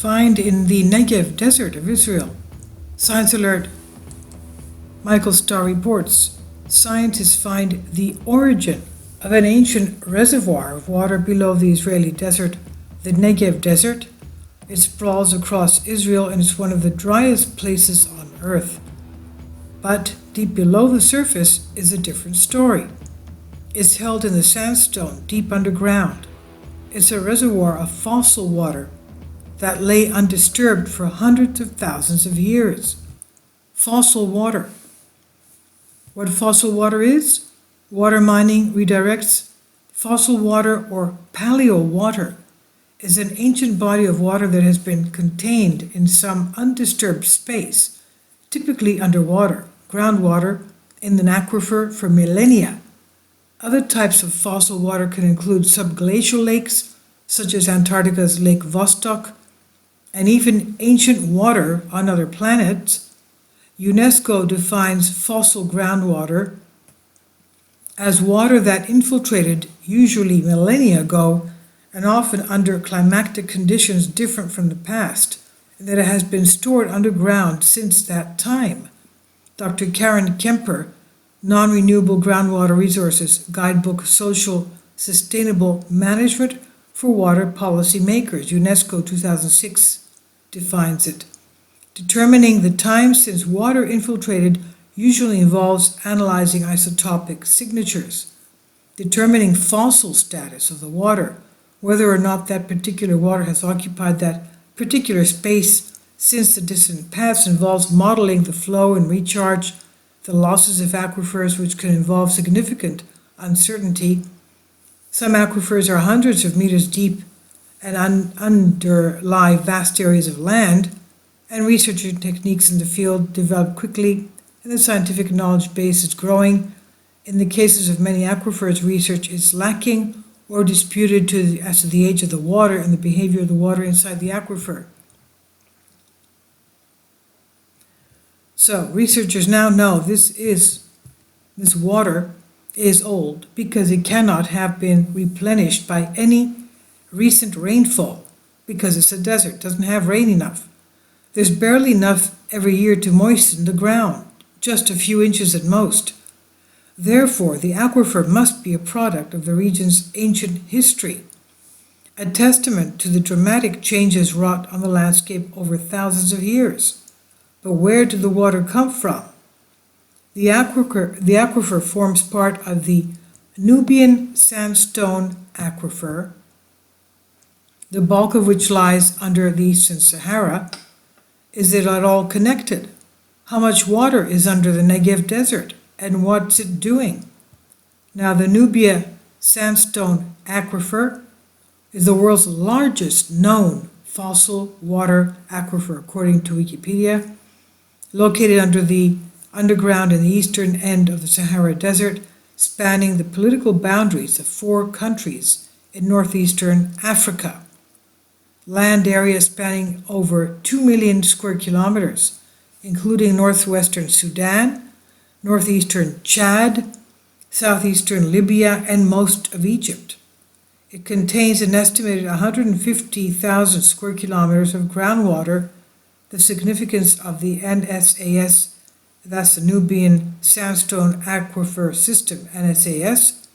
find in the Negev-desert of Israel. Science Alert. Michael Starr reports, scientists find the origin of an ancient reservoir of water below the Israeli desert, the Negev-desert. It sprawls across Israel and is one of the driest places on earth. But deep below the surface is a different story. It's held in the sandstone deep underground. It's a reservoir of fossil water that lay undisturbed for hundreds of thousands of years. Fossil water. What fossil water is? Water mining redirects. Fossil water, or PALEOWATER, is an ancient body of water that has been contained in some undisturbed space, typically underwater, groundwater, in an aquifer for millennia. Other types of fossil water can include subglacial lakes, such as Antarctica's Lake Vostok, and even ancient water on other planets. UNESCO defines fossil groundwater as water that infiltrated, usually millennia ago, and often under climatic conditions different from the past, and that it has been stored underground since that time. Dr. Karen Kemper, Non-Renewable Groundwater Resources, Guidebook Social Sustainable Management for Water Policy Makers, UNESCO 2006, defines it. Determining the time since water infiltrated usually involves analyzing isotopic signatures, determining fossil status of the water, whether or not that particular water has occupied that particular space since the distant past, involves modeling the flow and recharge, the losses of aquifers, which can involve significant uncertainty. Some aquifers are hundreds of meters deep and underlie vast areas of land, and research techniques in the field develop quickly, and the scientific knowledge base is growing. In the cases of many aquifers, research is lacking or disputed as to the age of the water and the behavior of the water inside the aquifer. So researchers now know this water is old because it cannot have been replenished by any recent rainfall, because it's a desert, doesn't have rain enough. There's barely enough every year to moisten the ground, just a few inches at most. Therefore, the aquifer must be a product of the region's ancient history, a testament to the dramatic changes wrought on the landscape over thousands of years. But where did the water come from? The aquifer forms part of the Nubian sandstone aquifer, the bulk of which lies under the Eastern Sahara. Is it at all connected? How much water is under the Negev-desert, and what's it doing? Now, the Nubian sandstone aquifer is the world's largest known fossil water aquifer, according to Wikipedia, located underground in the eastern end of the Sahara Desert, spanning the political boundaries of 4 countries in northeastern Africa. Land area spanning over 2 million square kilometers, including northwestern Sudan, northeastern Chad, southeastern Libya, and most of Egypt. It contains an estimated 150,000 square kilometers of groundwater. The significance of the NSAS, that's the Nubian Sandstone Aquifer System, NSAS,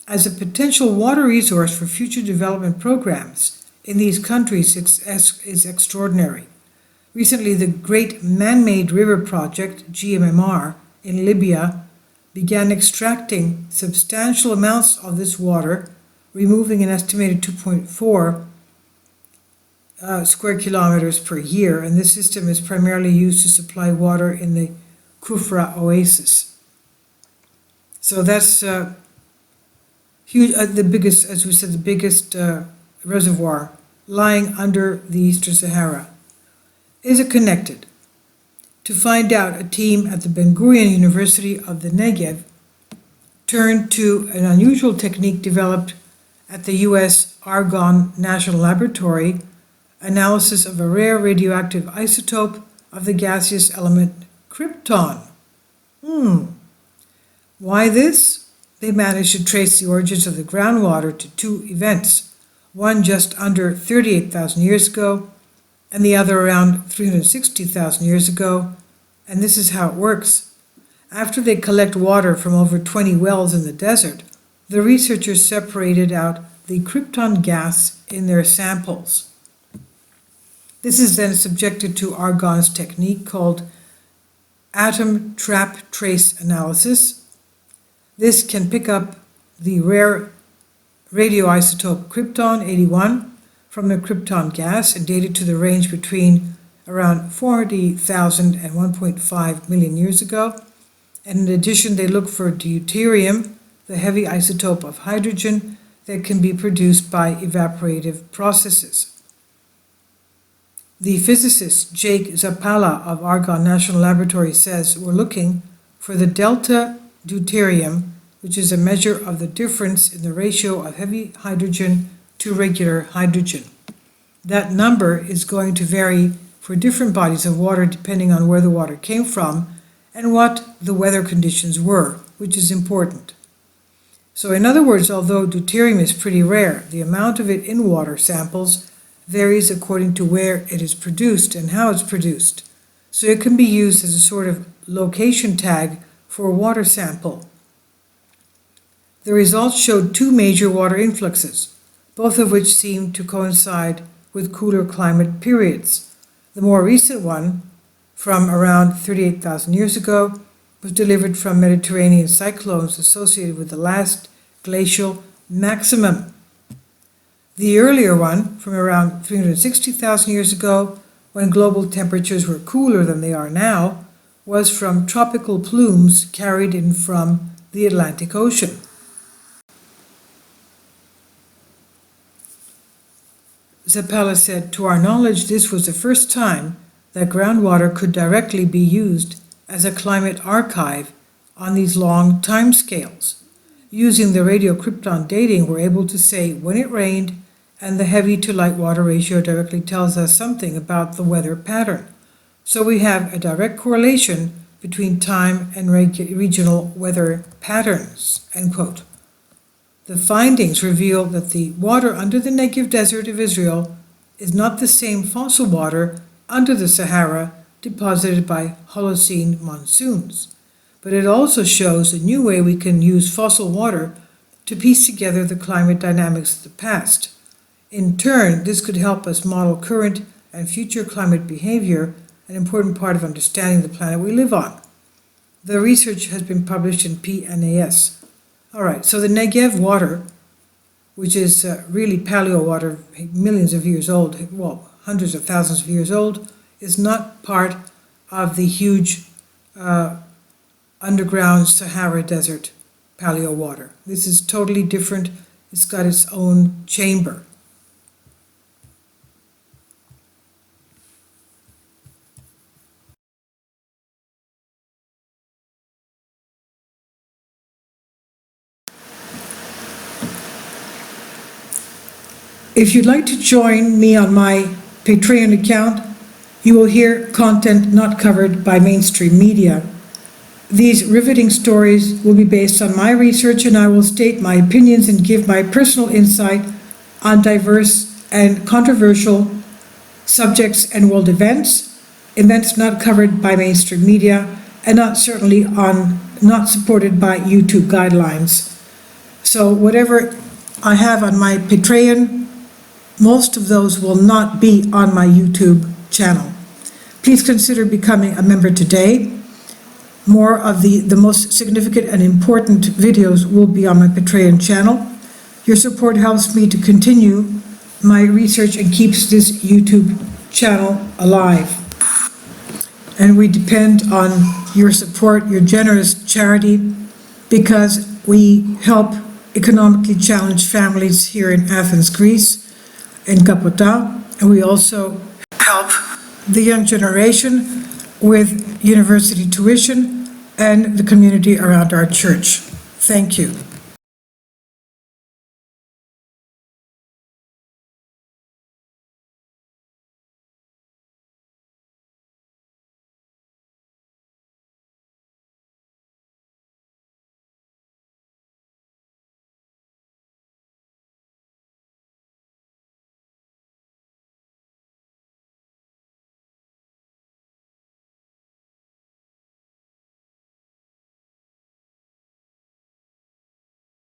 as a potential water resource for future development programs in these countries is extraordinary. Recently, the Great Man-Made River Project, GMMR, in Libya began extracting substantial amounts of this water, removing an estimated 2.4 square kilometers per year, and this system is primarily used to supply water in the Kufra Oasis. So that's huge, the biggest, as we said, the biggest reservoir lying under the Eastern Sahara. Is it connected? To find out, a team at the Ben Gurion University of the Negev turned to an unusual technique developed at the U.S. Argonne National Laboratory, analysis of a rare radioactive isotope of the gaseous element krypton. Why this? They managed to trace the origins of the groundwater to 2 events, one just under 38,000 years ago, and the other around 360,000 years ago, and this is how it works. After they collect water from over 20 wells in the desert, the researchers separated out the krypton gas in their samples. This is then subjected to Argon's technique called atom trap trace analysis. This can pick up the rare radioisotope krypton-81 from the krypton gas and date it to the range between around 40,000 and 1.5 million years ago. And in addition, they look for deuterium, the heavy isotope of hydrogen that can be produced by evaporative processes. The physicist Jake Zappala of Argonne National Laboratory says we're looking for the delta deuterium, which is a measure of the difference in the ratio of heavy hydrogen to regular hydrogen. That number is going to vary for different bodies of water depending on where the water came from and what the weather conditions were, which is important. So in other words, although deuterium is pretty rare, the amount of it in water samples varies according to where it is produced and how it's produced. So it can be used as a sort of location tag for a water sample. The results showed two major water influxes, both of which seem to coincide with cooler climate periods. The more recent one, from around 38,000 years ago, was delivered from Mediterranean cyclones associated with the last glacial maximum. The earlier one, from around 360,000 years ago, when global temperatures were cooler than they are now, was from tropical plumes carried in from the Atlantic Ocean. Zappala said, "To our knowledge, this was the first time that groundwater could directly be used as a climate archive on these long time scales. Using the radiokrypton dating, we're able to say when it rained, and the heavy to light water ratio directly tells us something about the weather pattern. So we have a direct correlation between time and regional weather patterns," end quote. The findings reveal that the water under the negev-desert of Israel is not the same fossil water under the Sahara deposited by Holocene monsoons, but it also shows a new way we can use fossil water to piece together the climate dynamics of the past. In turn, this could help us model current and future climate behavior, an important part of understanding the planet we live on. The research has been published in PNAS. All right, so the Negev water, which is really paleo water, millions of years old, well, hundreds of thousands of years old, is not part of the huge underground Sahara Desert paleo water. This is totally different. It's got its own chamber. If you'd like to join me on my Patreon account, you will hear content not covered by mainstream media. These riveting stories will be based on my research, and I will state my opinions and give my personal insight on diverse and controversial subjects and world events not covered by mainstream media, and not supported by YouTube guidelines. So whatever I have on my Patreon, most of those will not be on my YouTube channel. Please consider becoming a member today. More of the most significant and important videos will be on my Patreon channel. Your support helps me to continue my research and keeps this YouTube channel alive. And we depend on your support, your generous charity, because we help economically challenged families here in Athens, Greece, in Kapota, and we also help the young generation with university tuition and the community around our church. Thank you.